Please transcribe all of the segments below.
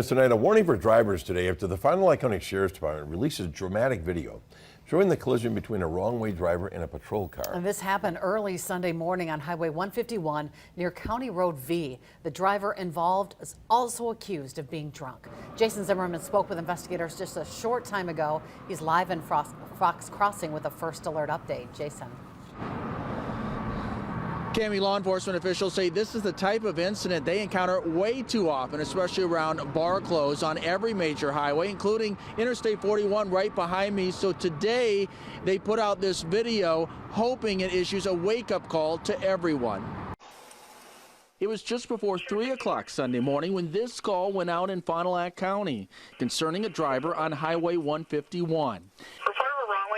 Tonight, a warning for drivers today after the Fond du Lac County Sheriff's Department releases dramatic video showing the collision between a wrong-way driver and a patrol car. And this happened early Sunday morning on Highway 151 near County Road V. The driver involved is also accused of being drunk. Jason Zimmerman spoke with investigators just a short time ago. He's live in Fox Crossing with a first alert update. Jason. Cammie, law enforcement officials say this is the type of incident they encounter way too often, especially around bar close on every major highway, including Interstate 41 right behind me. So today they put out this video hoping it issues a wake-up call to everyone. It was just before 3 o'clock Sunday morning when this call went out in Fond du Lac County concerning a driver on Highway 151.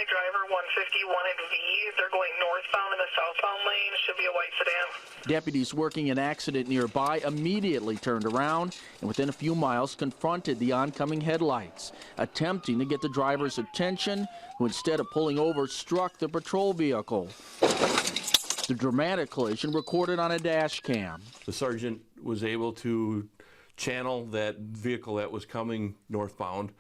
Driver 151 in V. They're going northbound in the southbound lane. Should be a white sedan. Deputies working an accident nearby immediately turned around and within a few miles confronted the oncoming headlights, attempting to get the driver's attention, who instead of pulling over struck the patrol vehicle. The dramatic collision recorded on a dash cam. The sergeant was able to channel that vehicle that was coming northbound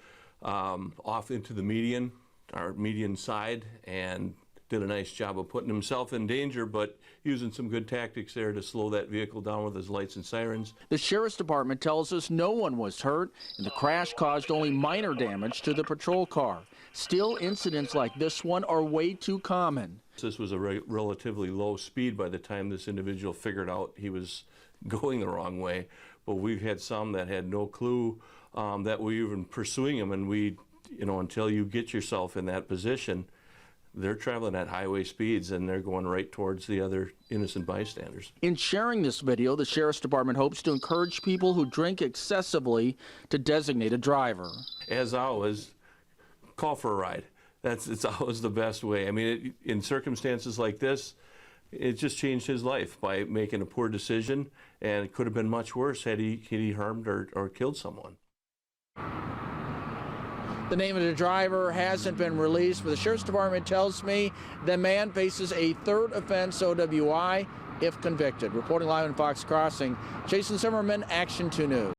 off into the median, our median side, and did a nice job of putting himself in danger, but using some good tactics there to slow that vehicle down with his lights and sirens. The Sheriff's Department tells us no one was hurt, and the crash caused only minor damage to the patrol car. Still, incidents like this one are way too common. This was a relatively low speed by the time this individual figured out he was going the wrong way, but we've had some that had no clue that we were even pursuing him, and until you get yourself in that position, they're traveling at highway speeds and they're going right towards the other innocent bystanders. In sharing this video, the Sheriff's Department hopes to encourage people who drink excessively to designate a driver. As always, call for a ride. It's always the best way. I mean, in circumstances like this, it just changed his life by making a poor decision, and it could have been much worse had he harmed or killed someone. The name of the driver hasn't been released, but the Sheriff's Department tells me the man faces a third offense OWI if convicted. Reporting live in Fox Crossing, Jason Zimmerman, Action 2 News.